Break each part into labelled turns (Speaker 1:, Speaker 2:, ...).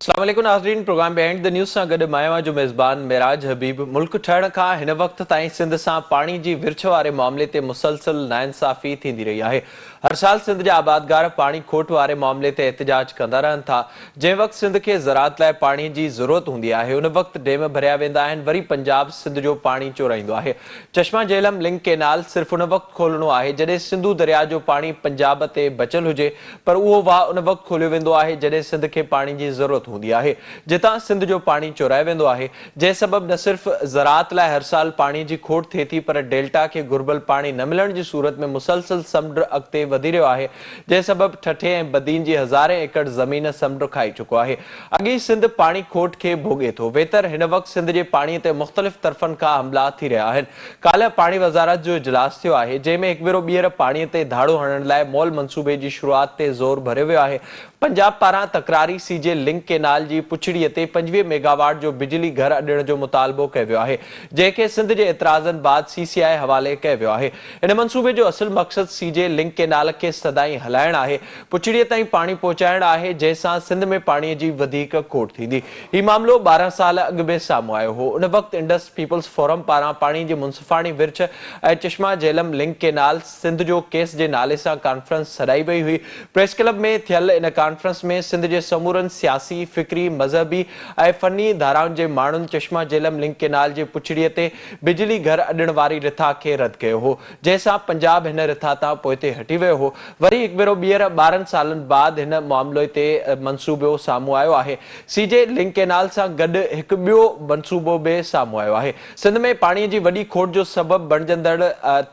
Speaker 1: अस्सलाम वालेकुम नाज़रीन, प्रोग्राम बिहाइंड द न्यूज़ सां गॾु मां जो मेज़बान मेराज हबीब। मुल्क ठहण खां हिन वक़्त ताईं सिंध सां पाणी जी विरछ वारे मामले ते मुसलसल नाइंसाफ़ी थींदी रही आहे। हर साल सिंध जा आबादगार पाणी खोट वारे मामले ते एहतजाज कंदा रहनि था। जंहिं वक़्त सिंध खे ज़राअत लाइ पाणी जी ज़रूरत हूंदी आहे, उन वक़्त डेम भरिया वेंदा आहिनि, वरी पंजाब सिंध जो पाणी चोराईंदो आहे। चश्मा झेलम लिंक केनाल सिर्फ़ उन वक़्त खोलणो आहे जॾहिं सिंधु दरिया जो पाणी पंजाब ते बचियल हुजे, पर उहो वाह उन वक़्त खोलियो वेंदो आहे जॾहिं सिंध खे पाणी जी ज़रूरत हूंदी आहे, जितां सिंध जो पाणी चोराए वेंदो आहे। जंहिं सबब न सिर्फ़ ज़राअत लाइ हर साल पाणी जी खोट थिए थी, पर डेल्टा खे घुर्बल पाणी न मिलण जी सूरत में मुसलसल समुंड अॻिते वधी रहियो आहे। जंहिं सबब ठठे ऐं बदीन जी हज़ारे एकड़ ज़मीन समुंड खाई चुको आहे। अॻी सिंध पाणी खोट खे भोॻे थो। वेतर हिन वक़्त सिंध जे पाणीअ ते मुख़्तलिफ़ तरफ़नि खां हमला थी रहिया आहिनि। काल्ह पाणी वज़ारत जो इजलास थियो आहे, जंहिं में हिकु भेरो ॿीहर पाणीअ ते धाड़ो हणण लाइ मॉल मंसूबे जी शुरूआत ते ज़ोर भरियो वियो आहे। पंजाब पारां तकरारी सीजे लिंक केनाल जी पुछड़ीअ ते 25 मेगावाट जो बिजली घर अॾण जो मुतालबो कयो वियो आहे, जंहिंखे सिंध जे एतिराज़नि बाद CCI हवाले कयो वियो आहे। इन मंसूबे जो असुल मक़सद सीजे लिंक केनाल खे सदाईं हलाइण आहे, पुछड़ीअ ताईं पाणी पहुचाइण आहे, जंहिंसां सिंध में पाणीअ जी वधीक खोट थींदी। हीउ मामलो 12 साल अॻु में साम्हूं आयो हो। उन वक़्त इंडस पीपल्स फोरम पारां पाणी जी मुंसिफ़ाणी विरछ ऐं चश्मा झेलम लिंक केनाल सिंध जो केस जे नाले सां कॉन्फ्रेंस सॾाई वई हुई। प्रेस क्लब में थियल इन कॉन्फ्रेंस में सिंध जे समूरनि सियासी, फिक्री, मज़हबी ऐं फनी धाराउनि जे माण्हुनि चश्मा झेलम लिंक केनाल जे पुछड़ीअ ते बिजली घर अॾण वारी रिथा खे रद्द कयो हो, जंहिंसां पंजाब हिन रिथा तां पोइते हटी वियो हो। वरी हिकु भेरो ॿीहर 12 सालनि बाद हिन मामले ते मंसूबो साम्हूं आयो आहे। सीजे लिंक केनाल सां गॾु हिकु ॿियो मंसूबो बि साम्हूं आयो आहे। सिंध में पाणीअ जी वॾी खोट जो सबबु बणजंदड़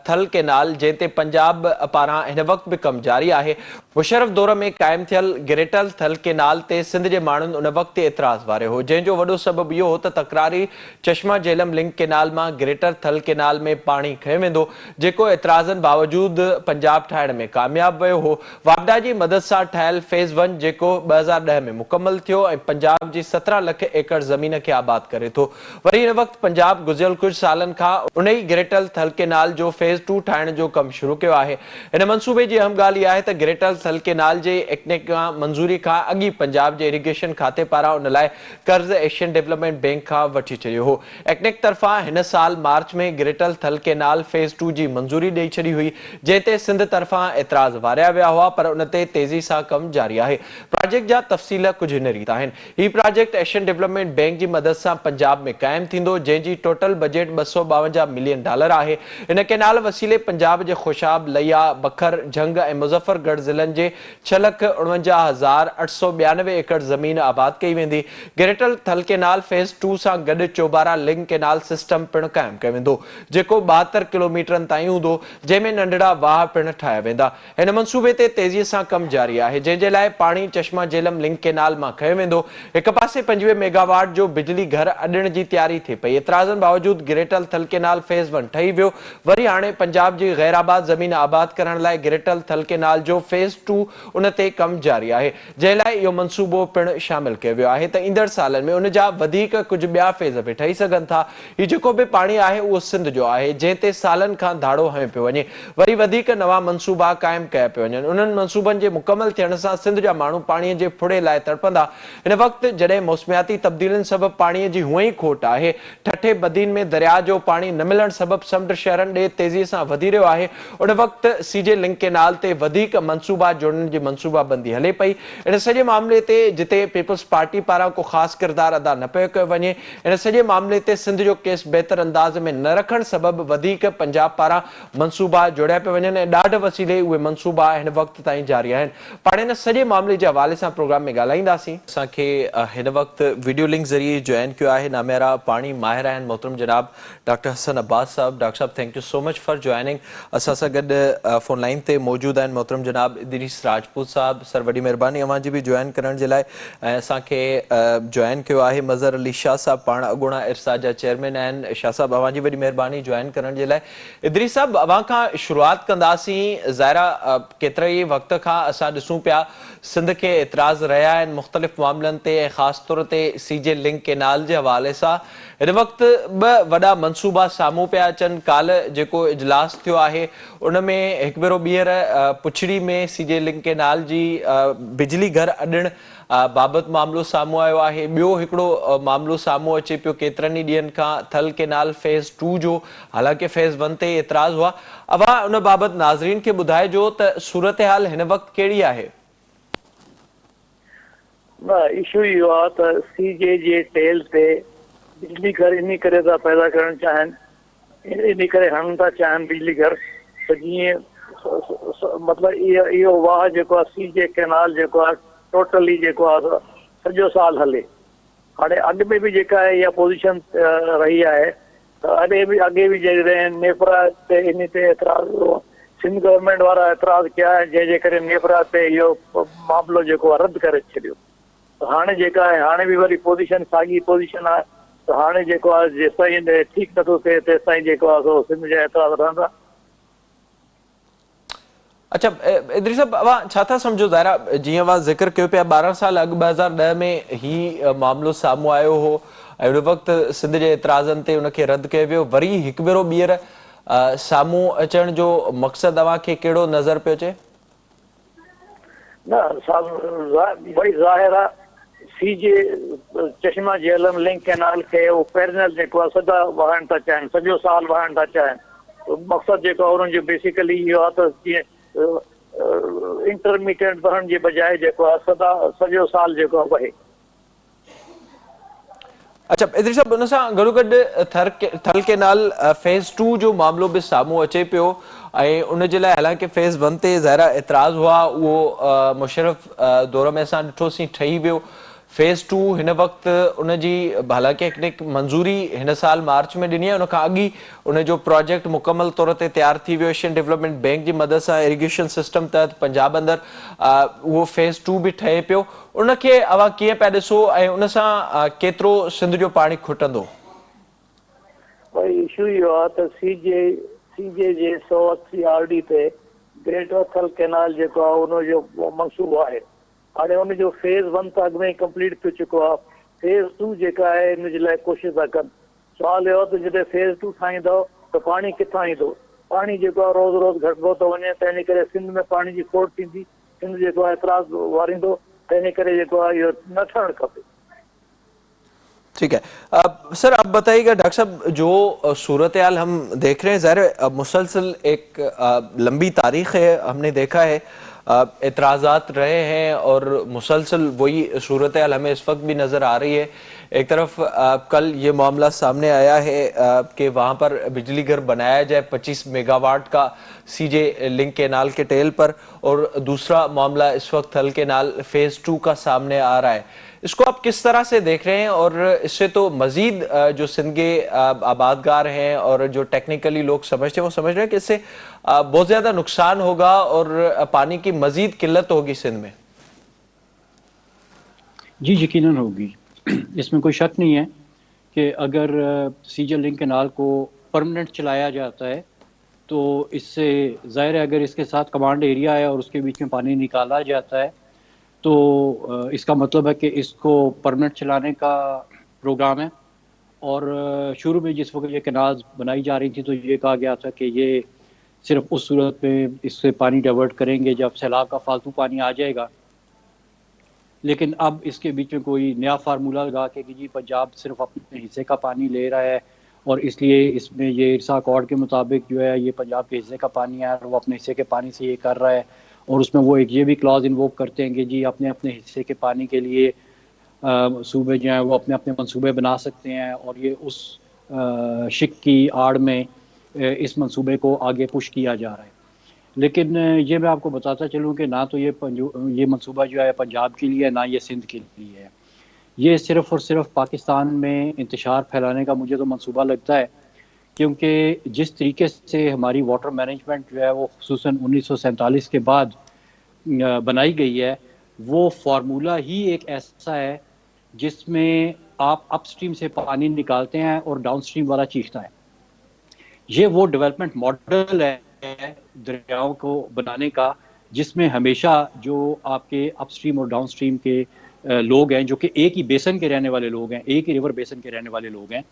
Speaker 1: थल केनाल, जंहिं ते पंजाब पारां हिन वक़्त बि कमु जारी आहे। मुशर्रफ दौर में क़ाइमु थियल गिरेटल थल केनाल ते सिंध जे माण्हुनि उन वक़्त एतिराज़ वारियो हो, जंहिंजो वॾो सबबु इहो हो त तकरारी चश्मा झेलम लिंक केनाल मां गिरेटर थल केनाल में पाणी खंयो वेंदो, जेको एतिराज़नि बावजूदु पंजाब ठाहिण में कामयाब वियो हो। वापडा जी मदद सां ठहियल फेज़ 1 जेको 2010 में मुकमल थियो ऐं पंजाब जी 17 लख एकड़ ज़मीन खे आबाद करे थो। वरी हिन वक़्त पंजाब गुज़िरियल कुझु सालनि खां उन ई गिरेटल थल केनाल जो फेज़ 2 ठाहिण जो कमु शुरू कयो आहे। हिन मंसूबे जी अहम ॻाल्हि इहा आहे त गिरेटल थल केनाल जे एक्नेक खां मंज़ूरी खां अॻु पंजाब जे इरिगेशन खाते पारां उन लाइ कर्ज़ एशियन डेवलपमेंट बैंक खां वठी छॾियो हो। एक्नेक तरफ़ां हिन साल मार्च में गिरेटल थल केनाल फेज़ 2 जी मंज़ूरी ॾेई छॾी हुई, जंहिं ते सिंध तरफ़ां एतिराज़ वारिया विया हुआ, पर उन ते तेज़ी सां कमु जारी आहे। प्रोजेक्ट जा तफ़सील कुझु हिन रीत आहिनि। हीउ प्रोजेक्ट एशियन डेवलपमेंट बैंक जी मदद सां पंजाब में क़ाइमु थींदो, जंहिंजी टोटल बजेट $252 मिलियन आहे। इन केनाल वसीले पंजाब जे खुशाब, लिया, बखर, झंग ऐं मुज़फ़रगढ़ ज़िलनि जे 6,49,892 एकड़ ज़मीन आबाद कई वेंदी। गिरेटल थल केनाल फेज़ 2 सां गॾु चोबारा लिंक केनाल सिस्टम पिणु क़ाइमु कयो वेंदो, जेको 72 किलोमीटरनि ताईं हूंदो, जंहिं में नंढड़ा वाह पिणु ठाहिया वेंदा। हिन मंसूबे ते तेज़ीअ सां कमु जारी आहे, जंहिं जे लाइ पाणी चश्मा झेलम लिंक केनाल मां खंयो वेंदो। हिक पासे 25 मेगावाट जो बिजली घर अॾण जी तयारी थिए पई। एतिराज़नि बावजूदु गिरेटल थल केनाल फेज़ 1 ठही वियो। वरी हाणे पंजाब जी गैर आबाद ज़मीन आबाद करण लाइ गिरेटल थल केनाल जो फेज़ 2 उन ते कमु जारी आहे, जंहिं लाइ इहो मंसूबो पिणु शामिल कयो वियो आहे त ईंदड़ सालनि में उन जा वधीक कुझु ॿिया फेज़ बि ठही सघनि था। हीउ जेको बि पाणी आहे उहो सिंध जो आहे, जंहिं ते सालनि खां धाड़ो हयो पियो वञे। वरी वधीक नवां मंसूबा क़ाइमु कया पिया वञनि। उन्हनि मंसूबनि जे मुकमल थियण सां सिंध जा माण्हू पाणीअ जे फुड़े लाइ तड़पंदा। हिन वक़्त जॾहिं मौसमियाती तब्दीलियुनि सबबु पाणीअ जी हूअं ई खोट आहे, ठठे बदीन में दरिया जो पाणी न मिलण सबबु समुंड शहरनि ॾे तेज़ीअ सां वधी रहियो आहे, उन वक़्त सीजे लिंक केनाल ते वधीक मंसूबा जोड़ण जी मंसूबाबंदी हले पई। इन सॼे मामले ते जिते पीपल्स पार्टी पारां को ख़ासि किरदारु अदा न पियो कयो वञे, इन सॼे मामले ते सिंध जो केस बहितर अंदाज़ में न रखण सबबु वधीक पंजाब पारां मंसूबा जोड़िया पिया वञनि ऐं ॾाढ वसीले उहे मंसूबा हिन वक़्त ताईं जारी आहिनि। पाण हिन सॼे मामले जे हवाले सां प्रोग्राम में ॻाल्हाईंदासीं। असांखे हिन वक़्त वीडियो लिंक ज़रिए जॉइन कयो आहे नामेरा पाणी माहिर आहिनि मोहतरम जनाब डॉक्टर हसन अब्बास साहब। डॉक्टर साहब, thank you so much for joining. असां सां गॾु फोन लाइन ते मौजूदु आहिनि मोहतरम जनाब इदरीस राजपूत साहब। सर, वॾी महिरबानी अव्हां जी बि जॉइन करण जे लाइ। ऐं असांखे जॉइन कयो आहे मज़हर अली शाह साहब, पाण अॻूणा इरसा जा चेयरमैन आहिनि। शाह साहब, अव्हां जी वॾी महिरबानी जॉइन करण जे लाइ। इदरीस साहब, अव्हां खां शुरूआत कंदासीं। ज़ाहिरा केतिरे ई वक़्त खां असां ॾिसूं पिया सिंध खे एतिराज़ रहिया आहिनि मुख़्तलिफ़ मामलनि ते ऐं ख़ासि तौर ते सीजे लिंक केनाल जे हवाले सां। हिन वक़्तु ॿ वॾा मंसूबा साम्हूं पिया अचनि। काल्ह जेको इजलास थियो आहे उन में हिकु भेरो ॿीहर पुछड़ी में सीजे लिंक केनाल जी बिजली घर अॾण बाबति मामिलो साम्हूं आयो आहे। ॿियो हिकिड़ो मामिलो साम्हूं अचे पियो केतिरनि ई ॾींहंनि खां थल केनाल फेज़ 2 जो, हालांकि फेज़ 1 ते एतिराज़ हुआ। अवां उन बाबति नाज़रीन खे ॿुधाइजो त सूरत हाल हिन वक़्तु कहिड़ी आहे?
Speaker 2: इशू इहो आहे त सीजे जे टेल ते बिजली घर इन करे था पैदा करणु चाहिनि, इन करे हणनि था चाहिनि बिजली घर त जीअं मतिलबु इहो वाह जेको आहे सीजे कैनाल जेको आहे टोटली जेको आहे सॼो साल हले। हाणे अॻु में बि जेका आहे इहा पोज़ीशन रही आहे त अॻे बि जॾहिं नेपरा ते इन ते एतिराज़ हो, सिंध गवर्नमेंट वारा एतिराज़ कया आहे जंहिंजे करे नेपरा ते इहो मामिलो जेको आहे रद्द करे छॾियो। हाणे जेका आहे हाणे बि वरी पोज़ीशन साॻी पोज़ीशन आहे त हाणे जेको आहे जेसिताईं ठीकु नथो थिए तेसिताईं जेको आहे सो सिंध जा एतिराज़ रहंदा।
Speaker 1: अच्छा इदरीस साहब, अवां छा था सम्झो? ज़ाहिरा जीअं अवां ज़िक्र कयो पिया 12 साल अॻु 2010 में ही मामिलो साम्हूं आयो हो ऐं उन वक़्तु सिंध जे एतिराज़नि ते उनखे रद्द कयो वियो। वरी हिकु भेरो ॿीहर साम्हूं अचण जो मक़सदु अव्हांखे कहिड़ो नज़र पियो अचे?
Speaker 2: न भई ज़ाहिर आहे सीजे चश्मा झेलम लिंक कैनाल खे उहो पैरनल जेको आहे सदा वहाइण था चाहिनि, सॼो साल वहाइण था चाहिनि। मक़सदु जेको आहे उन्हनि जो बेसिकली इहो आहे त जीअं इंटरमीडिएट वहण जे बजाए जेको आहे सॼो साल जेको आहे वहे।
Speaker 1: अच्छा इदरीस साहब, उन सां गॾो गॾु थल केनाल फेज़ 2 जो मामिलो बि साम्हूं अचे पियो ऐं उन जे लाइ हालांकि फेज़ 1 ते ज़ाहिरा एतिराज़ हुआ, उहो मुशर्रफ दौर में असां ॾिठोसीं ठही वियो। फेज़ 2 हिन वक़्तु उनजी हालांकि हिकु मंज़ूरी हिन साल मार्च में ॾिनी आहे, उनखां अॻु ई उनजो प्रोजेक्ट मुकमल तौर ते तयारु थी वियो। एशियन डेवलपमेंट बैंक जी मदद सां इरिगेशन सिस्टम तहत पंजाब अंदरि उहो फेज़ 2 बि ठहे पियो। उनखे अव्हां कीअं पिया ॾिसो ऐं उन सां केतिरो सिंध जो पाणी खुटंदो?
Speaker 2: भई इशू इहो आहे त सीजे जे 180 आरडी ते ग्रेटर थल कैनाल जेको आहे उनजो मंसूबो आहे। हाणे उनजो फेज़ 1 त अॻु में ई कंप्लीट थी चुको आहे। फेज़ 2 जेका आहे इन जे लाइ कोशिशि था कनि। सुवालु इहो त जॾहिं फेज़ 2 ठाहींदो त पाणी किथां ईंदो? पाणी जेको आहे रोज़ रोज़ घटिजो थो वञे, त इन करे सिंध में पाणी जी खोट थींदी। सिंध जेको आहे एतिराज़ वारींदो, त इन करे जेको आहे इहो न थियणु खपे।
Speaker 1: ठीक है सर, अब बताइएगा डॉक्टर साहब, जो सूरत हाल हम देख रहे हैं, ज़ाहिर मुसलसल एक लंबी तारीख है, हमने देखा है एतराज़ात रहे हैं और मुसलसल वही सूरत हाल हमें इस वक्त भी नज़र आ रही है। एक तरफ कल ये मामला सामने आया है कि वहाँ पर बिजली घर बनाया जाए 25 मेगावाट का सीजे लिंक केनाल के टेल पर, और दूसरा मामला इस वक्त थल केनाल फेज़ 2 का सामने आ रहा है। इसको आप किस तरह से देख रहे हैं? और इससे तो मजीद जो सिंध के आबादगार हैं और जो टेक्निकली लोग समझते हैं वो समझ रहे हैं कि इससे बहुत ज़्यादा नुकसान होगा और पानी की मजीद किल्लत होगी सिंध में।
Speaker 3: जी यकीनन होगी, इसमें कोई शक नहीं है कि अगर सीजे लिंक कैनाल को परमानेंट चलाया जाता है तो इससे ज़ाहिर है अगर इसके साथ कमांड एरिया है और उसके बीच में पानी निकाला जाता है तो इसका मतलब है कि इसको परमानेंट चलाने का प्रोग्राम है। और शुरू में जिस वक्त ये कैनाल बनाई जा रही थी तो ये कहा गया था कि ये सिर्फ उस सूरत में इससे पानी डाइवर्ट करेंगे जब सैलाब का फालतू पानी आ जाएगा। लेकिन अब इसके बीच में कोई नया फार्मूला लगा के कि जी पंजाब सिर्फ अपने हिस्से का पानी ले रहा है और इसलिए इसमें ये इरसा अकॉर्ड के मुताबिक जो है ये पंजाब के हिस्से का पानी है और वो अपने हिस्से के पानी से ये कर रहा है। और उसमें वो एक ये भी क्लॉज इन्वोक करते हैं कि जी अपने अपने हिस्से के पानी के लिए सूबे जो हैं वो अपने अपने मंसूबे बना सकते हैं, और ये उस शिक की आड़ में इस मंसूबे को आगे पुश किया जा रहा है। लेकिन ये मैं आपको बताता चलूँ कि ना तो ये मंसूबा जो है पंजाब के लिए है, ना ये सिंध के लिए है। ये सिर्फ़ और सिर्फ पाकिस्तान में इंतशार फैलाने का मुझे तो मंसूबा लगता है, क्योंकि जिस तरीके से हमारी वाटर मैनेजमेंट जो है वो खुसूसन 1947 के बाद बनाई गई है, वो फार्मूला ही एक ऐसा है जिसमें आप अपस्ट्रीम से पानी निकालते हैं और डाउनस्ट्रीम वाला चीखता है। ये वो डेवलपमेंट मॉडल है दरियाओं को बनाने का जिसमें हमेशा जो आपके अपस्ट्रीम और डाउनस्ट्रीम के लोग हैं जो कि एक ही बेसन के रहने वाले लोग हैं, एक ही रिवर बेसन के रहने वाले लोग हैं,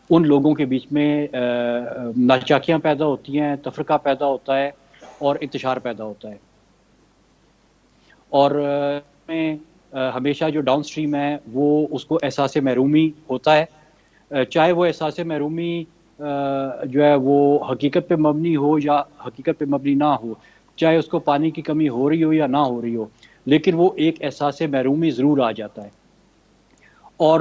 Speaker 3: उन लोगों के बीच में नाचाकियाँ पैदा होती हैं, तफरका पैदा होता है और इंतशार पैदा होता है। اور میں ہمیشہ جو ڈاؤن اسٹریم ہے وہ اس کو احساس محرومی ہوتا ہے، چاہے وہ احساس محرومی جو ہے وہ حقیقت پہ مبنی ہو یا حقیقت پہ مبنی نہ ہو، چاہے اس کو پانی کی کمی ہو رہی ہو یا نہ ہو رہی ہو، لیکن وہ ایک احساس محرومی ضرور آ جاتا ہے۔ اور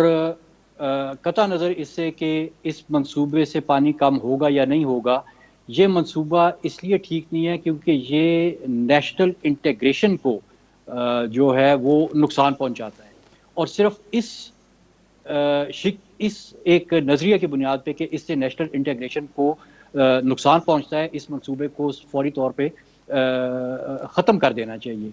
Speaker 3: قطع نظر اس سے کہ اس منصوبے سے پانی کم ہوگا یا نہیں ہوگا، یہ منصوبہ اس لیے ٹھیک نہیں ہے کیونکہ یہ نیشنل انٹیگریشن کو جو ہے وہ نقصان پہنچاتا ہے، اور صرف اس ایک نظریے کی بنیاد پہ کہ اس سے نیشنل انٹیگریشن کو نقصان پہنچتا ہے، اس منصوبے کو فوری طور پہ ختم کر دینا چاہیے۔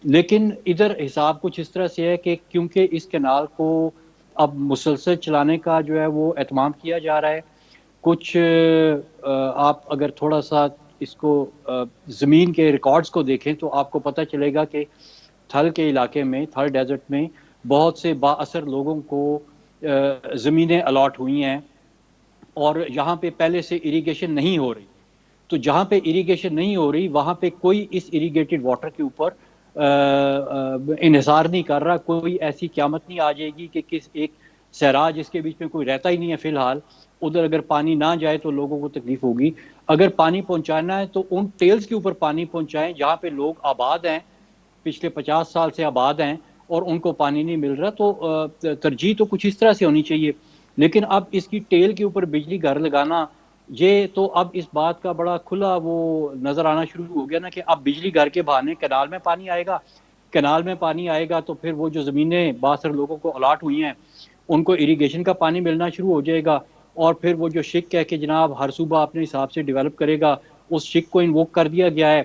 Speaker 3: لیکن ادھر حساب کچھ اس طرح سے ہے کہ کیونکہ اس کینال کو اب مسلسل چلانے کا جو ہے وہ اہتمام کیا جا رہا ہے، کچھ آپ اگر تھوڑا سا اس کو زمین کے ریکارڈز کو دیکھیں تو آپ کو پتہ چلے گا کہ تھل کے علاقے میں، تھل ڈیزرٹ میں بہت سے با اثر لوگوں کو زمینیں الاٹ ہوئی ہیں، اور یہاں پہ پہلے سے اریگیشن نہیں ہو رہی، تو جہاں پہ اریگیشن نہیں ہو رہی وہاں پہ کوئی اس اریگیٹڈ واٹر کے اوپر انحصار نہیں کر رہا، کوئی ایسی قیامت نہیں آ جائے گی کہ کس ایک صحرا جس کے بیچ میں کوئی رہتا ہی نہیں ہے فی الحال، ادھر اگر پانی نہ جائے تو لوگوں کو تکلیف ہوگی۔ اگر پانی پہنچانا ہے تو ان ٹیلز کے اوپر پانی پہنچائیں جہاں پہ لوگ آباد ہیں، پچھلے 50 سال سے آباد ہیں اور ان کو پانی نہیں مل رہا، تو ترجیح تو کچھ اس طرح سے ہونی چاہیے۔ لیکن اب اس کی ٹیل کے اوپر بجلی گھر لگانا، یہ تو اب اس بات کا بڑا کھلا وہ نظر آنا شروع ہو گیا نا کہ اب بجلی گھر کے بہانے کینال میں پانی آئے گا، کینال میں پانی آئے گا تو پھر وہ جو زمینیں باثر لوگوں کو الاٹ ہوئی ہیں ان کو اریگیشن کا پانی ملنا شروع ہو جائے گا، اور پھر وہ جو شک ہے کہ جناب ہر صوبہ اپنے حساب سے ڈیولپ کرے گا، اس شک کو انووک کر دیا گیا ہے،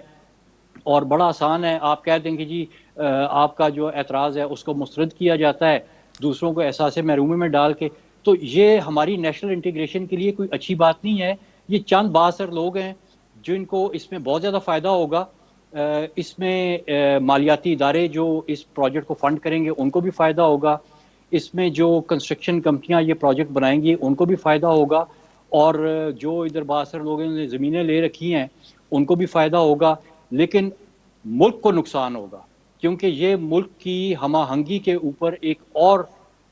Speaker 3: اور بڑا آسان ہے، آپ کہہ دیں کہ جی آپ کا جو اعتراض ہے اس کو مسترد کیا جاتا ہے دوسروں کو احساس محرومی میں ڈال کے۔ تو یہ ہماری نیشنل انٹیگریشن کے لیے کوئی اچھی بات نہیں ہے۔ یہ چند بااثر لوگ ہیں جن کو اس میں بہت زیادہ فائدہ ہوگا، اس میں مالیاتی ادارے جو اس پروجیکٹ کو فنڈ کریں گے ان کو بھی فائدہ ہوگا، اس میں جو کنسٹرکشن کمپنیاں یہ پروجیکٹ بنائیں گی ان کو بھی فائدہ ہوگا، اور جو ادھر بااثر لوگوں نے زمینیں لے رکھی ہیں ان کو بھی فائدہ ہوگا، لیکن ملک کو نقصان ہوگا کیونکہ یہ ملک کی ہمہ آہنگی کے اوپر ایک اور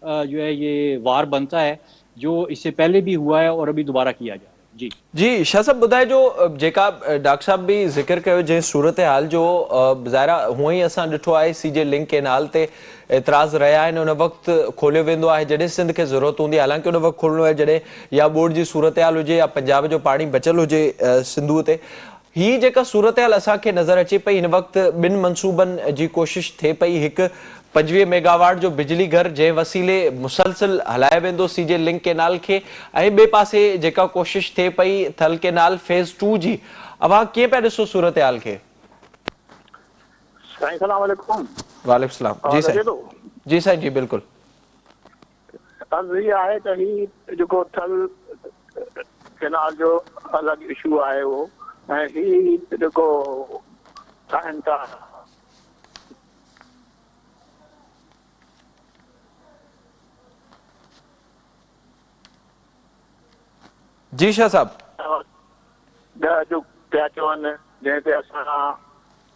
Speaker 3: جو ہے یہ وار بنتا ہے جو اس سے پہلے بھی ہوا ہے اور ابھی دوبارہ کیا جا رہا ہے۔ جی
Speaker 1: جی شاہ صاحب ॿुधाए जो जेका डॉक्टर साहब भी ज़िक्र कयो जंहिं सूरत हाल जो ज़ाहिरा हूअं ई असां ॾिठो आहे सीजे लिंक केनाल ते एतिराज़ रहिया आहिनि उन वक़्तु खोलियो वेंदो आहे जॾहिं सिंध खे ज़रूरत हूंदी आहे, हालांकि उन वक़्तु खोलणो आहे जॾहिं या बोर्ड जी सूरत हाल हुजे या पंजाब जो पाणी बचियलु हुजे सिंधूअ ते। ही जेका सूरत हाल असांखे नज़र अचे पई हिन वक़्तु ॿिनि मनसूबनि जी कोशिश थिए पई, हिकु 25 मेगावाट जो बिजली घर जंहिं वसीले मुसलसिल हलाए वेंदो सीजे लिंक केनाल खे, ऐं ॿिए पासे जेका कोशिश थिए पई थल केनाल फेज़ 2 जी। अव्हां कीअं पिया ॾिसो सूरत हाल खे?
Speaker 2: साईं सलाम अलैकुम।
Speaker 1: वालेकुम सलाम। जी साईं। जी साईं जी बिल्कुलु।
Speaker 2: अर्ज़ु इहा आहे त ही जेको थल केनाल जो अलॻि इशू आहे उहो, ऐं ही जेको चाहिनि था
Speaker 1: जी शाह साहब।
Speaker 2: ॾह जो पिया चवनि, जंहिं ते असां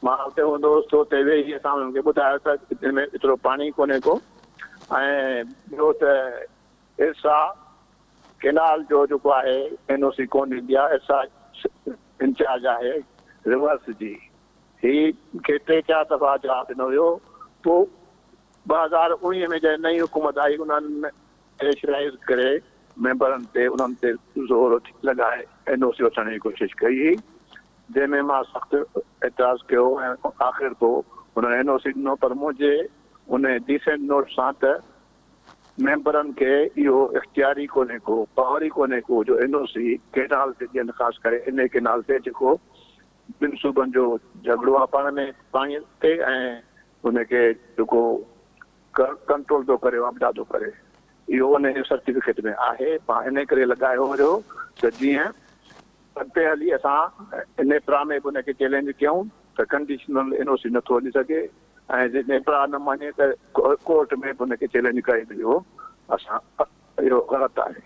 Speaker 2: मां हुते हूंदो हुउसि तो हुते वेही असां हुननि खे ॿुधायो त हिन में एतिरो पाणी कोन्हे को, ऐं ॿियो त इरसा केनाल जो जेको आहे NOC कोन ॾींदी आहे, इरसा इंचार्ज आहे रिवर्स जी, ही खे 3-4 दफ़ा जवाबु ॾिनो हुयो। पोइ 2019 में जॾहिं नई हुकूमत आई उन्हनि प्रेशराइज़ करे मेंबरनि ते उन्हनि ते ज़ोर लॻाए NOC वठण जी कोशिशि कई हुई, जंहिंमें मां सख़्तु एतिराज़ु कयो ऐं आख़िर पोइ हुननि NOC ॾिनो, पर मुंहिंजे उन डिसेंट नोट सां त मेंबरनि खे इहो इख़्तियारी कोन्हे को, पावर ई कोन्हे को जो NOC केनाल ते ॾियनि, ख़ासि करे इन केनाल ते जेको ॿिनि सूबनि जो झगड़ो आहे पाण में पाणीअ ते, ऐं हुनखे जेको कंट्रोल थो करे वापदा थो करे, इहो उन जे सर्टिफिकेट में आहे। मां इन करे लॻायो हुयो त जीअं अॻिते हली असां नेप्रा में बि उनखे चैलेंज कयूं त कंडीशनल NOC नथो हली सघे, ऐं जे नेप्रा न मञे त कोर्ट में बि उनखे चैलेंज करे ॾियो असां इहो ग़लति आहे।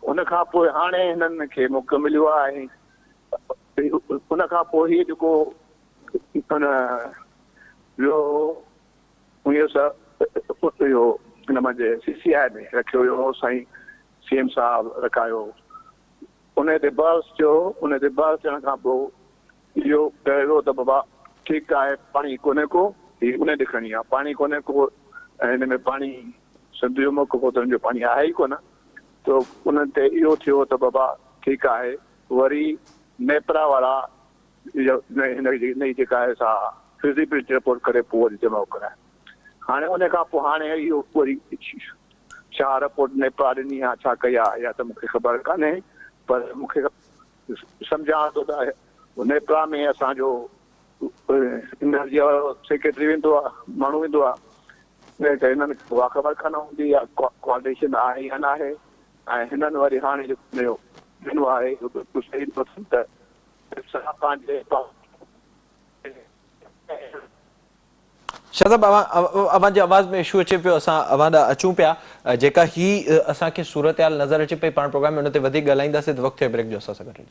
Speaker 2: उन खां पोइ हाणे हिननि खे मौक़ो मिलियो आहे, उन खां पोइ हीअ जेको
Speaker 4: ॿियो 1900 इहो हिन में CCI में रखियो हुयो साईं CM साहब रखायो। उन ते बहस थियो, उन ते बहस थियण खां पोइ इहो कयो त बाबा ठीकु आहे, पाणी कोन्हे को, हीअ उन ॾिखणी आहे, पाणी कोन्हे को, ऐं हिन में पाणी सिंध जो मौक़ो को त हुनजो पाणी आहे ई कोन। त उन ते इहो थियो त बाबा ठीकु आहे, वरी नेपरा वारा हिन जेका आहे सा फिज़िबिलिटी रिपोर्ट करे पोइ वरी जमा कराए। हाणे उन खां पोइ हाणे इहो वरी छा रिपोर्ट नेपरा ॾिनी आहे, छा कई आहे, या त मूंखे ख़बर कान्हे, पर मूंखे सम्झां थो त नेपरा में असांजो एनर्जी वारो सेक्रेटरी वेंदो आहे, माण्हू वेंदो आहे, त हिननि उहा ख़बर कान हूंदी आहे कोऑर्डिनेशन आहे या न आहे। ऐं हिननि वरी हाणे जेको ॾिनो आहे बिल्कुलु सही नथो त पंहिंजे
Speaker 1: शादाब अवांजे आवाज़ में इशू अचे पियो, असां अवां ॾांहुं अचूं पिया। जेका ही असांखे सूरत हाल नज़र अचे पई, पाण प्रोग्राम में हुन ते वधीक ॻाल्हाईंदासीं, वक़्तु आहे ब्रेक जो असां सां गॾु।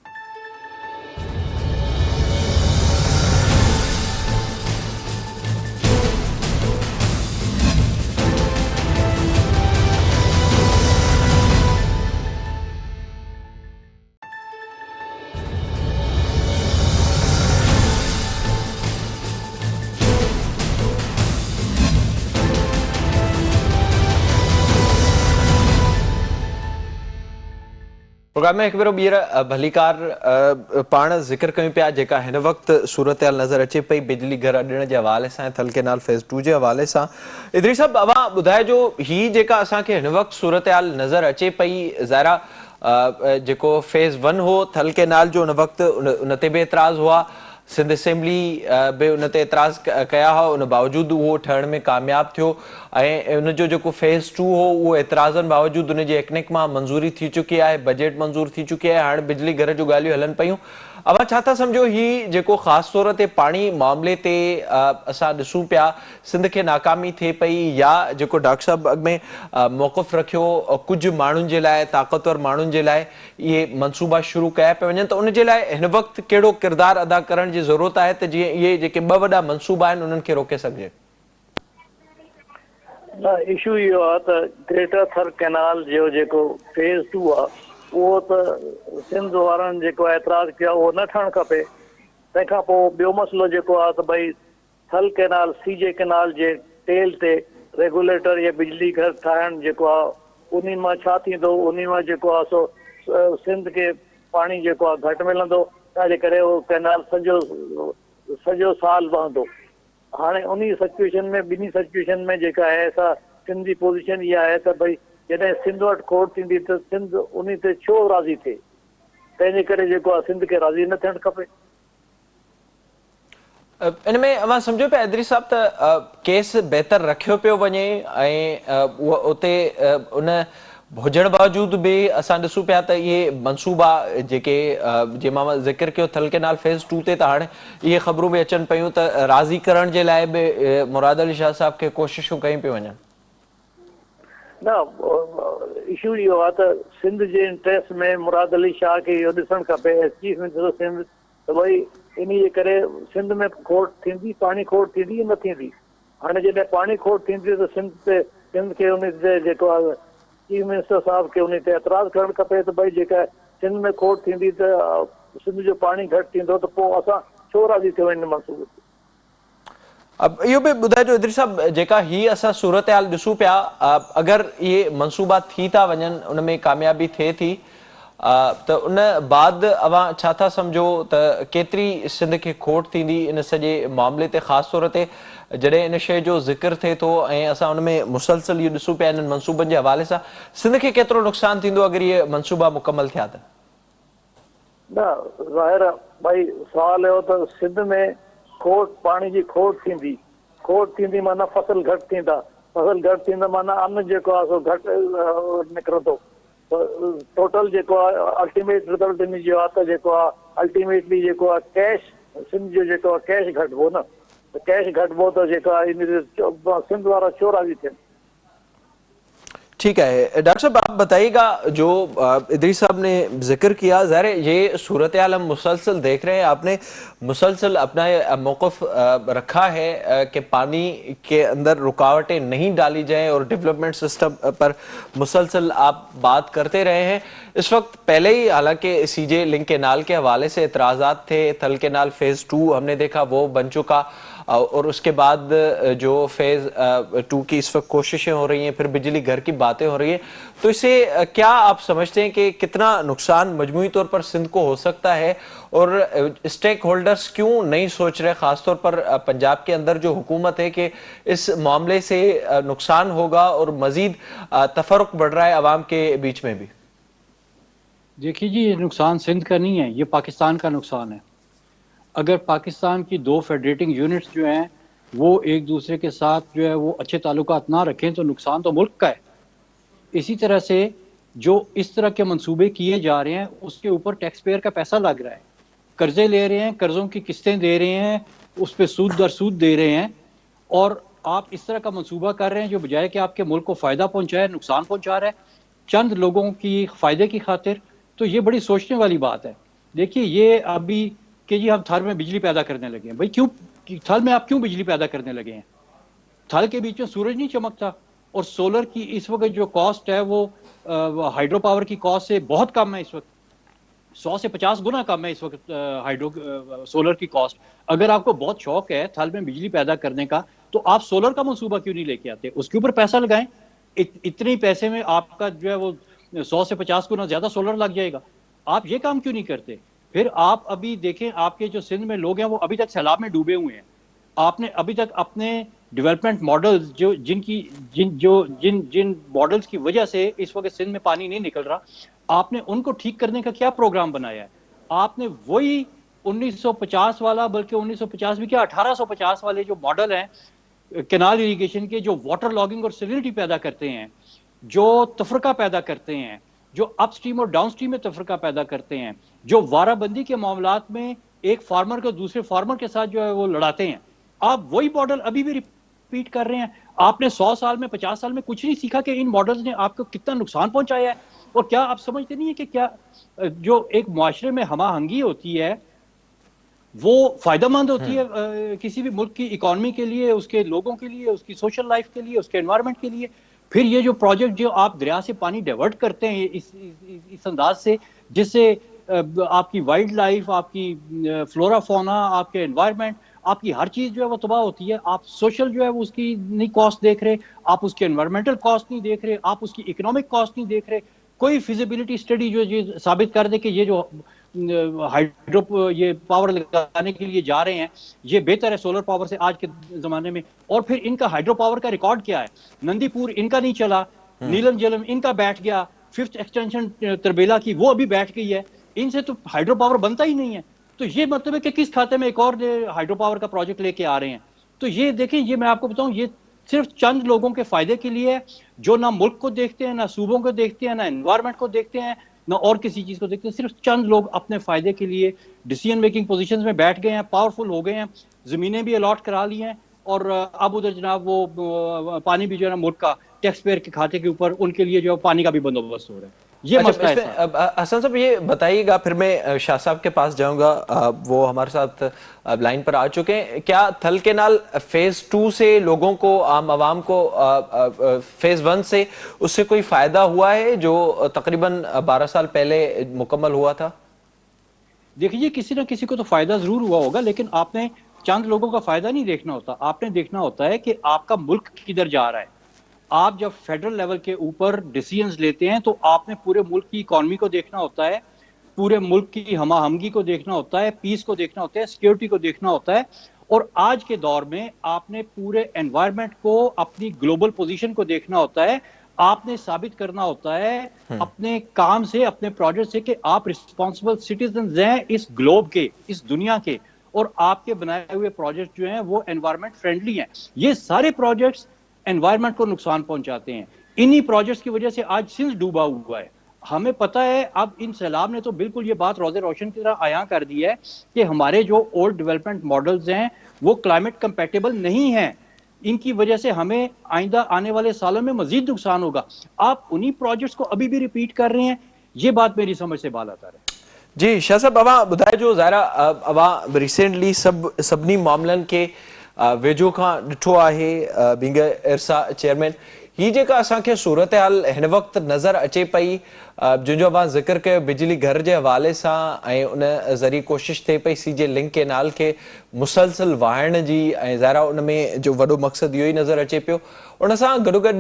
Speaker 1: प्रोग्राम में हिकु भेरो ॿीहर भलीकार पाण ज़िक्र कयूं पिया, जेका हिन वक़्तु सूरत हाल नज़र अचे पई बिजली घर ॾियण जे हवाले सां, थल केनाल फेज़ 2 जे हवाले सां। इदरी साहब, अवां ॿुधाइजो ही जेका असांखे हिन वक़्तु सूरत हाल नज़र अचे पई, ज़ाहिरा जेको फेज़ 1 हो थल केनाल जो, उन वक़्तु उन ते बि एतिराज़ हुआ, सिंध असेंबली बि उन ते एतिराज़ कया हुआ, उन बावजूदि उहो ठहण में कामयाबु थियो। ऐं उनजो जेको फेज़ 2 हो उहो एतिराज़नि बावजूदि उनजी एक्निक मां मंज़ूरी थी चुकी आहे, बजट मंज़ूर थी चुकी आहे, हाणे बिजली घर जूं ॻाल्हियूं हलनि पियूं। अवां छा था सम्झो ही जेको ख़ासि तौर ते पाणी मामले ते असां ॾिसूं पिया सिंध खे नाकामी थिए पई, या जेको डॉक्टर साहब अॻ में मौक़िफ़ रखियो कुझु माण्हुनि जे लाइ, ताक़तवर माण्हुनि जे लाइ इहे मनसूबा शुरू कया पिया वञनि, त उन जे लाइ हिन वक़्तु कहिड़ो किरदारु अदा करण जी ज़रूरत आहे त जीअं इहे जेके ॿ वॾा मनसूबा आहिनि उन्हनि खे रोके सघिजे?
Speaker 2: न, इशू इहो आहे त ग्रेटर थर कैनाल जो जेको फेज़ 2 आहे उहो त सिंध वारनि जेको एतिराज़ कयो उहो न ठहणु खपे। तंहिंखां पोइ ॿियो मसइलो जेको आहे त भई थल कैनाल सीजे कैनाल जे टेल ते रेगुलेटर या बिजली घर ठाहिणु जेको आहे, उन मां छा थींदो, उन मां जेको आहे सो सिंध खे पाणी जेको आहे घटि मिलंदो, छाजे करे उहो कैनाल सॼो साल वहंदो। हाणे उन सिचुएशन में, ॿिन्ही सिचुएशन में जेका आहे सा सिंध जी पोज़ीशन इहा आहे त भई जॾहिं सिंध वटि खोड़ थींदी त सिंध उन ते छो राज़ी थिए, तंहिंजे करे जेको आहे सिंध खे राज़ी न थियणु खपे।
Speaker 1: इन में अवां सम्झो पिया इदरी साहब त केस बहितर रखियो पियो वञे, ऐं उते उन हुजण बावजूदि बि असां ॾिसूं पिया त इहे मनसूबा जेके जंहिं मां ज़िक्र कयो थल केनाल फेज़ 2 ते, त हाणे इहे ख़बरूं बि अचनि पियूं त राज़ी करण जे लाइ बि मुराद अली शाह साहब खे कोशिशूं कयूं पियूं वञनि।
Speaker 2: न, इशू इहो आहे त सिंध जे इंट्रेस्ट में मुराद अली शाह खे इहो ॾिसणु खपे एज चीफ मिनिस्टर सिंध त भई इन जे करे सिंध में खोट थींदी, पाणी खोट थींदी या न थींदी। हाणे जॾहिं पाणी खोट थींदी त सिंध खे उन ते जेको आहे चीफ मिनिस्टर साहब खे उन ते एतिराज़ करणु खपे त भई जेका सिंध में खोट थींदी त सिंध जो पाणी घटि थींदो त पोइ असां छो राज़ी थियो इन मनसूबे ते।
Speaker 1: अब इहो बि ॿुधाइजो इदरी साहब, जेका ही असां सूरत हाल ॾिसूं पिया, अगरि इहे मनसूबा थी था वञनि, उन में कामयाबी थिए थी, त उन बाद अवां छा था सम्झो त केतिरी सिंध खे खोट थींदी इन सॼे मामले ते, ख़ासि तौर ते जॾहिं इन शइ जो ज़िक्र थिए थो ऐं असां उन में मुसलसल इहो ॾिसूं पिया इन्हनि मनसूबनि जे हवाले सां, सिंध खे केतिरो नुक़सानु थींदो अगरि इहे मनसूबा मुकमल थिया त?
Speaker 2: न, ज़ाहिर आहे भई सवाल इहो त सिंध में खोट, पाणी जी खोट थींदी माना फसल घटि थींदा, फसल घटि थींदा माना अन्न जेको आहे सो घटि निकिरंदो। टोटल जेको आहे अल्टीमेट रिज़ल्ट इन जो आहे त जेको आहे अल्टीमेटली जेको आहे कैश, सिंध जो जेको आहे कैश घटिबो न, त कैश घटिबो त जेको आहे इन सिंध वारा छो राज़ी थियनि।
Speaker 1: ٹھیک ہے ڈاکٹر صاحب، آپ بتائیے گا جو ادریس صاحب نے ذکر کیا، ظاہر ہے یہ صورتحال ہم مسلسل دیکھ رہے ہیں، آپ نے مسلسل اپنا موقف رکھا ہے کہ پانی کے اندر رکاوٹیں نہیں ڈالی جائیں اور ڈیولپمنٹ سسٹم پر مسلسل آپ بات کرتے رہے ہیں۔ اس وقت پہلے ہی حالانکہ سی جے لنک کینال کے حوالے سے اعتراضات تھے، تھل کینال فیز 2 ہم نے دیکھا وہ بن چکا، اور اس کے بعد جو فیز 2 کی اس وقت کوششیں ہو رہی ہیں، پھر بجلی گھر کی باتیں ہو رہی ہیں، تو اسے کیا آپ سمجھتے ہیں کہ کتنا نقصان مجموعی طور پر سندھ کو ہو سکتا ہے، اور اسٹیک ہولڈرز کیوں نہیں سوچ رہے، خاص طور پر پنجاب کے اندر جو حکومت ہے، کہ اس معاملے سے نقصان ہوگا اور مزید تفرق بڑھ رہا ہے عوام کے بیچ میں بھی؟
Speaker 3: دیکھیے جی، یہ نقصان سندھ کا نہیں ہے، یہ پاکستان کا نقصان ہے۔ اگر پاکستان کی دو فیڈریٹنگ یونٹس جو ہیں وہ ایک دوسرے کے ساتھ جو ہے وہ اچھے تعلقات نہ رکھیں تو نقصان تو ملک کا ہے۔ اسی طرح سے جو اس طرح کے منصوبے کیے جا رہے ہیں اس کے اوپر ٹیکس پیئر کا پیسہ لگ رہا ہے، قرضے لے رہے ہیں، قرضوں کی قسطیں دے رہے ہیں، اس پہ سود در سود دے رہے ہیں، اور آپ اس طرح کا منصوبہ کر رہے ہیں جو بجائے کہ آپ کے ملک کو فائدہ پہنچائے نقصان پہنچا رہا ہے چند لوگوں کی فائدے کی خاطر۔ تو یہ بڑی سوچنے والی بات ہے۔ دیکھیے یہ ابھی کہ جی ہم تھل میں بجلی پیدا کرنے لگے ہیں، بھائی کیوں تھل میں آپ کیوں بجلی پیدا کرنے لگے ہیں؟ تھل کے بیچ میں سورج نہیں چمکتا، اور سولر کی اس وقت جو کاسٹ ہے وہ ہائیڈرو پاور کی کاسٹ سے بہت کم ہے، اس وقت 100 سے 50 گنا کم ہے اس وقت سولر کی کاسٹ۔ اگر آپ کو بہت شوق ہے تھل میں بجلی پیدا کرنے کا تو آپ سولر کا منصوبہ کیوں نہیں لے کے آتے؟ اس کے اوپر پیسہ لگائیں، اتنے پیسے میں آپ کا جو ہے وہ 100 سے 50 گنا زیادہ سولر لگ جائے گا۔ آپ یہ کام کیوں نہیں کرتے؟ پھر آپ ابھی دیکھیں آپ کے جو سندھ میں لوگ ہیں وہ ابھی تک سیلاب میں ڈوبے ہوئے ہیں۔ آپ نے ابھی تک اپنے ڈیولپمنٹ ماڈلز جن ماڈلز کی وجہ سے اس وقت سندھ میں پانی نہیں نکل رہا، آپ نے ان کو ٹھیک کرنے کا کیا پروگرام بنایا ہے؟ آپ نے وہی 1950 والا، بلکہ 1950 بھی کیا 1850 والے جو ماڈل ہیں کینال اریگیشن کے، جو واٹر لاگنگ اور سیلینٹی پیدا کرتے ہیں، جو تفرقہ پیدا کرتے ہیں، جو اپ سٹریم اور ڈاؤن سٹریم میں تفرقہ پیدا کرتے ہیں، جو وارہ بندی کے معاملات میں ایک فارمر کو دوسرے فارمر کے ساتھ جو ہے وہ لڑاتے ہیں، آپ وہی ماڈل ابھی بھی ریپیٹ کر رہے ہیں۔ آپ نے 100 سال میں 50 سال میں کچھ نہیں سیکھا کہ ان ماڈلز نے آپ کو کتنا نقصان پہنچایا ہے۔ اور کیا آپ سمجھتے نہیں ہیں کہ کیا جو ایک معاشرے میں ہمہ آہنگی ہوتی ہے وہ فائدہ مند ہوتی ہے کسی بھی ملک کی اکانومی کے لیے، اس کے لوگوں کے لیے، اس کی سوشل لائف کے لیے، اس کے انوائرمنٹ کے لیے؟ پھر یہ جو پروجیکٹ جو آپ دریا سے پانی ڈیورٹ کرتے ہیں اس انداز سے، جس سے آپ کی وائلڈ لائف، آپ کی فلورا فونا، آپ کے انوائرمنٹ، آپ کی ہر چیز جو ہے وہ تباہ ہوتی ہے۔ آپ سوشل جو ہے وہ اس کی نہیں کاسٹ دیکھ رہے، آپ اس کے انوائرمنٹل کاسٹ نہیں دیکھ رہے، آپ اس کی اکنامک کاسٹ نہیں دیکھ رہے۔ کوئی فیزیبلٹی اسٹڈی جو یہ ثابت کر دے کہ یہ جو ہائیڈرو یہ پاور لگانے کے لیے جا رہے ہیں یہ بہتر ہے سولر پاور سے آج کے زمانے میں، اور پھر ان کا ہائیڈرو پاور کا ریکارڈ کیا ہے؟ نندی پور ان کا نہیں چلا، نیلم جلم ان کا بیٹھ گیا، 5th ایکسٹینشن تربیلا کی وہ ابھی بیٹھ گئی ہے، ان سے تو ہائیڈرو پاور بنتا ہی نہیں ہے۔ تو یہ مطلب ہے کہ کس کھاتے میں ایک اور ہائیڈرو پاور کا پروجیکٹ لے کے آ رہے ہیں؟ تو یہ دیکھیں، یہ میں آپ کو بتاؤں، یہ صرف چند لوگوں کے فائدے کے لیے ہے جو نہ ملک کو دیکھتے ہیں، نہ صوبوں کو دیکھتے ہیں، نہ انوائرمنٹ کو دیکھتے ہیں، نہ اور کسی چیز کو دیکھتے ہیں۔ صرف چند لوگ اپنے فائدے کے لیے ڈیسیژن میکنگ پوزیشنز میں بیٹھ گئے ہیں، پاورفل ہو گئے ہیں، زمینیں بھی الاٹ کرا لی ہیں، اور اب ادھر جناب وہ پانی بھی جو ہے نا ملک کا ٹیکس پیئر کے کھاتے کے اوپر ان کے لیے جو پانی کا بھی بندوبست ہو رہا ہے۔ یہ مسئلہ
Speaker 1: اس
Speaker 3: ہے
Speaker 1: میں حسن صاحب یہ بتائیے گا، پھر میں شاہ صاحب کے پاس جاؤں گا، وہ ہمارے ساتھ لائن پر آ چکے ہیں۔ کیا تھل کینال فیز 2 سے لوگوں کو، عام عوام کو فیز 1 سے اس سے کوئی فائدہ ہوا ہے جو تقریباً 12 سال پہلے مکمل ہوا تھا؟
Speaker 3: دیکھیے کسی نہ کسی کو تو فائدہ ضرور ہوا ہوگا، لیکن آپ نے چند لوگوں کا فائدہ نہیں دیکھنا ہوتا، آپ نے دیکھنا ہوتا ہے کہ آپ کا ملک کدھر جا رہا ہے۔ آپ جب فیڈرل لیول کے اوپر ڈیسیژنز لیتے ہیں تو آپ نے پورے ملک کی اکانومی کو دیکھنا ہوتا ہے، پورے ملک کی ہمہ آہنگی کو دیکھنا ہوتا ہے، پیس کو دیکھنا ہوتا ہے، سیکیورٹی کو دیکھنا ہوتا ہے، اور آج کے دور میں آپ نے پورے انوائرمنٹ کو، اپنی گلوبل پوزیشن کو دیکھنا ہوتا ہے۔ آپ نے ثابت کرنا ہوتا ہے اپنے کام سے، اپنے پروجیکٹ سے، کہ آپ رسپانسبل سٹیزنز ہیں اس گلوب کے، اس دنیا کے، اور آپ کے بنائے ہوئے پروجیکٹ جو ہیں وہ انوائرمنٹ فرینڈلی ہیں۔ یہ سارے پروجیکٹس انوائرمنٹ کو نقصان پہنچاتے ہیں۔ انہی پروجیکٹس کی وجہ سے آج سندھ ڈوبا ہوا ہے۔ ہمیں پتہ ہے اب ان سیلاب نے تو بالکل یہ بات روزے روشن کی طرح عیاں کر دی ہے کہ ہمارے جو اولڈ ڈیولپمنٹ ماڈلز ہیں وہ کلائمیٹ کمپیٹیبل نہیں ہیں۔ इनकी वजह से हमें आइंदा आने वाले सालों में मजीद नुकसान होगा। आप उन्हीं प्रोजेक्ट्स को अभी भी रिपीट कर रहे हैं, ये बात मेरी समझ से बाहर है।
Speaker 1: जी शाह साहब, अवां ॿुधाए जो ज़ाहिरा अवां रिसेंटली सभिनी मामलनि खे वेझो खां ॾिठो आहे, बींग इरसा चेयरमैन, ही जेका असांखे सूरत हाल हिन वक़्तु नज़र अचे पई, जंहिंजो अवां ज़िक्र कयो बिजली घर जे हवाले सां, ऐं उन ज़रिए कोशिशि थिए पई सीजे लिंक केनाल खे मुसलसल वाहिण जी, ऐं ज़ाहिरा उन में जो वॾो मक़सदु इहो ई नज़र अचे पियो। उन सां गॾोगॾु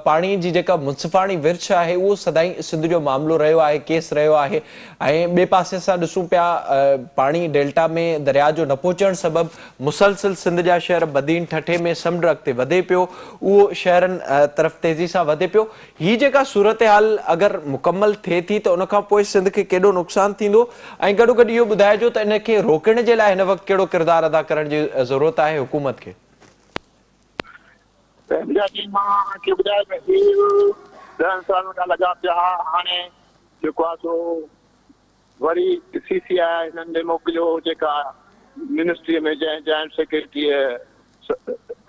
Speaker 1: पाणी जी जेका मुंसिफ़ाणी विर्छ आहे उहो सदाईं सिंध जो मामिलो रहियो आहे, केस रहियो आहे, ऐं ॿिए पासे सां ॾिसूं पिया पाणी डेल्टा में दरिया जो न पहुचण सबबि मुसलसल सिंध जा शहर बदीन ठठे में समुंड अॻिते वधे पियो, उहो शहरनि तरफ़ तेज़ी सां वधे पियो। ही जेका सूरत हाल अगरि मुकमल थिए थी त उन खां पोइ सिंध खे केॾो नुक़सानु थींदो, ऐं गॾोगॾु इहो ॿुधाइजो त इन खे रोकण जे लाइ हिन वक़्तु कहिड़ो किरदारु अदा करण जी ज़रूरत आहे हुकूमत खे?
Speaker 4: मां खे ॿुधाए 10 साल खां लॻा पिया, हाणे जेको आहे सो वरी CCI हिननि मोकिलियो, जेका मिनिस्ट्रीअ में जंहिं जॉइंट सेक्रेटरीअ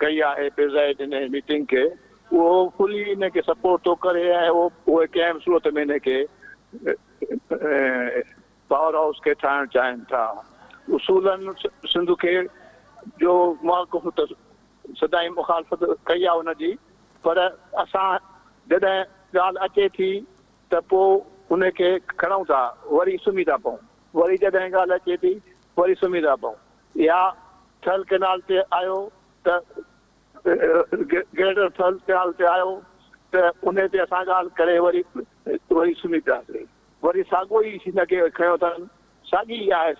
Speaker 4: कई आहे प्रिज़ाइड हिन मीटिंग खे, उहो फुली हिनखे सपोर्ट थो करे, ऐं उहे कंहिं बि सूरत में हिनखे पावर हाउस खे ठाहिणु चाहिनि था। उसूलनि सिंध खे जो मौक़िफ़ त सदाईं मुखालफ़त कई आहे हुनजी, पर असां जॾहिं ॻाल्हि अचे थी त पोइ उनखे खणूं था, वरी सुम्ही था पऊं, वरी जॾहिं ॻाल्हि अचे थी वरी सुम्ही था पऊं। या थल केनाल ते आयो त ग्रेटर थल केनाल ते आयो त उन ते असां ॻाल्हि करे वरी सुम्ही पियासीं, वरी साॻियो ई हिनखे खयो अथनि। साॻी आहे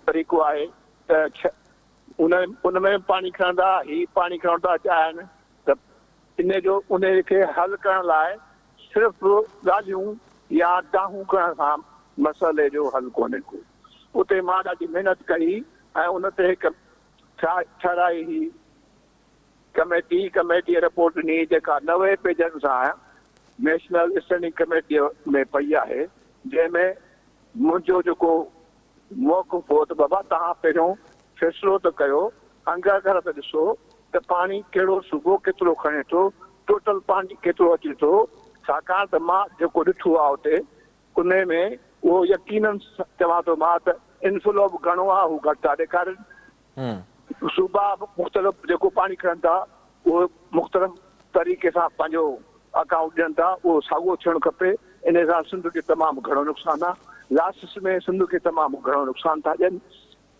Speaker 4: तरीक़ो आहे त उन में पाणी खणंदा, ही पाणी खणण था चाहिनि, त इन जो उन खे हल करण लाइ सिर्फ़ु ॻाल्हियूं या दाहूं करण सां मसइले जो हल कोन्हे को। उते मां ॾाढी महिनत कई ऐं उन ते हिकु ठहिराई हुई कमेटीअ रिपोर्ट ॾिनी, जेका 90 पेजनि सां नेशनल स्टैंडिंग कमेटीअ में पई आहे, जंहिंमें मुंहिंजो जेको मौक़िफ़ हो त बाबा तव्हां पहिरियों फ़ैसिलो त कयो, अंगर त ॾिसो त पाणी कहिड़ो सूबो केतिरो खणे थो, टोटल पाणी केतिरो अचे थो, छाकाणि त मां जेको ॾिठो आहे उते उन में उहो यकीनन चवां थो मां त इनफ्लो बि घणो आहे, हू घटि था ॾेखारनि। सूबा मुख़्तलिफ़ जेको पाणी खणनि था उहो मुख़्तलिफ़ तरीक़े सां पंहिंजो अकाउंट ॾियनि था, उहो साॻियो थियणु खपे। इन सां सिंध खे तमामु घणो नुक़सानु आहे, लास्ट में सिंध खे तमामु घणो नुक़सानु था ॾियनि।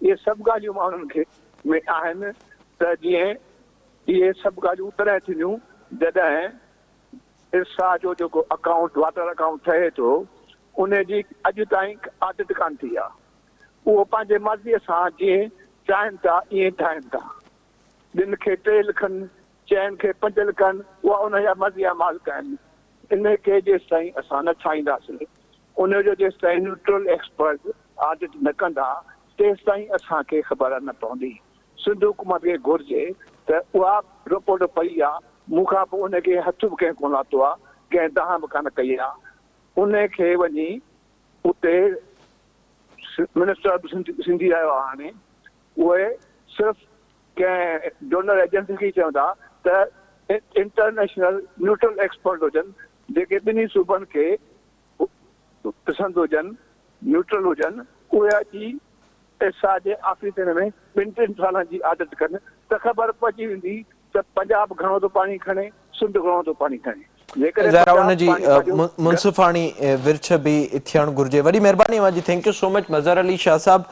Speaker 4: इहे सभु ॻाल्हियूं मां उन्हनि खे में आहिनि त जीअं इहे सभु ॻाल्हियूं तॾहिं थींदियूं जॾहिं इरसा जो जेको अकाउंट वाटर अकाउंट ठहे थो उन जी अॼु ताईं आदत कान थी आहे। उहो पंहिंजे मर्ज़ीअ सां जीअं चाहिनि था ईअं ठाहिनि था, ॿिनि खे 3 लिखनि, चइनि खे 5 लिखनि, उहा उनजा मर्ज़ीअ मालिक आहिनि। इन खे जेसि ताईं असां न ठाहींदासीं, उनजो जेसि ताईं न्यूट्रल एक्सपर्ट आडिट न कंदा, तेसि ताईं असांखे ख़बर न पवंदी। सिंध हुकूमत खे घुरिजे त उहा रिपोर्ट पई आहे, मूंखां पोइ उनखे हथ बि कंहिं कोन लाथो आहे, कंहिं दाह बि कान कई आहे, उनखे वञी उते मिनिस्टर बि सिंधी आयो आहे हाणे, उहे सिर्फ़ु कंहिं डोनर एजेंसी खे चवंदा त इंटरनेशनल न्यूट्रल एक्सपर्ट हुजनि, जेके ॿिन्ही सूबनि खे पसंदि हुजनि, न्यूट्रल हुजनि, उहे अची इरसा जे ऑफिसनि में 2-3 सालनि जी आदत कनि त ख़बर पइजी वेंदी त पंजाब घणो थो पाणी खणे, सिंध घणो थो पाणी खणे।
Speaker 1: ज़ाहिरा उनजी मुंसिफ़ाणी विर्छ बि थियणु घुरिजे। वॾी महिरबानी अवांजी, thank you so much Mazhar Ali Shah sahab,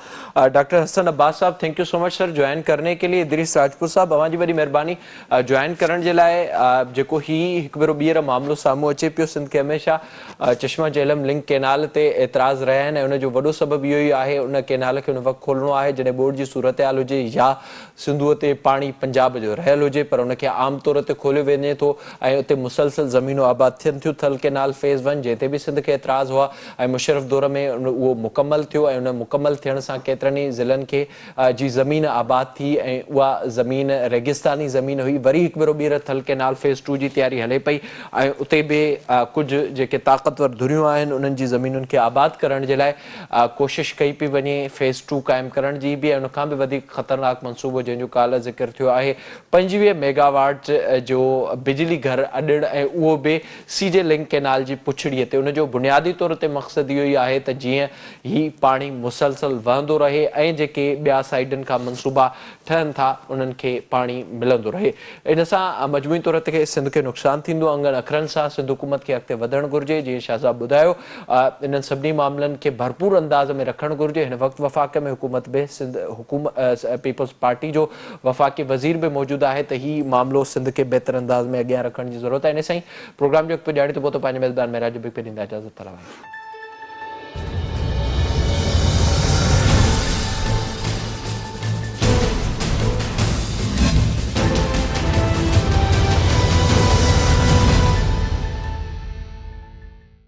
Speaker 1: doctor Hasan Abbas sahab, thank you so much sir join करने के लिए। इदरीस राजपूत साहब, अवांजी वॾी महिरबानी ज्वाइन करण जे लाइ। जेको ही हिकु भेरो ॿीहर मामिलो साम्हूं अचे पियो, सिंध खे हमेशह चश्मा झेलम लिंक केनाल ते एतिराज़ रहिया आहिनि, ऐं उनजो वॾो सबबु इहो ई आहे, उन केनाल खे उन वक़्तु खोलणो आहे जॾहिं बोर्ड जी सूरत हाल हुजे या सिंधूअ ते पाणी पंजाब जो रहियल हुजे, पर उनखे आम तौर ते खोलियो वञे थो ऐं उते मुसलसल ज़मीनूं आबाद थियनि थियूं थल केनाल फेज़ 1 जंहिं ते बि सिंध खे एतिराज़ हुआ ऐं मुशर्रफ दौर में उहो मुकमल थियो ऐं उन मुकमल थियण सां केतिरनि ई ज़िलनि खे जी ज़मीन आबाद थी ऐं उहा ज़मीन रेगिस्तानी ज़मीन हुई। वरी हिकु भेरो ॿीहर थल केनाल फेज़ 2 जी तयारी हले पई ऐं उते बि कुझु जेके ताक़तवर धुरियूं आहिनि उन्हनि जी ज़मीनुनि खे आबाद करण जे लाइ कोशिशि कई पई वञे फेज़ 2 क़ाइमु करण जी बि ऐं उनखां बि वधीक ख़तरनाक मंसूबो जंहिंजो काल्ह ज़िक्र थियो आहे 25 मेगावाट जो बिजली घर अॾण ऐं उहो बि सीजे लिंक केनाल जी पुछड़ीअ ते उनजो बुनियादी तौर ते मक़सदु इहो ई आहे त जीअं ही पाणी मुसलसल वहंदो रहे ऐं जेके ॿिया साइडनि खां मंसूबा ठहनि था उन्हनि खे पाणी मिलंदो रहे। इन सां मजमूई तौर ते सिंध खे नुक़सानु थींदो। अंगनि अखरनि सां सिंध हुकूमत खे अॻिते वधणु घुरिजे। जीअं शाहज़ाब ॿुधायो इन्हनि सभिनी मामलनि खे भरपूर अंदाज़ में रखणु घुरिजे। हिन वक़्तु वफ़ाक़ में हुकूमत बि सिंध पीपल्स पार्टी जो वफ़ाक़ी वज़ीर बि मौजूदु आहे त ही मामिलो सिंध खे बहितर अंदाज़ में अॻियां रखण जी ज़रूरत आहे। इन सां ई प्रोग्राम जो ॼाणी थो पोइ त पंहिंजे मेज़बान मेराज ॾींदा इजाज़त।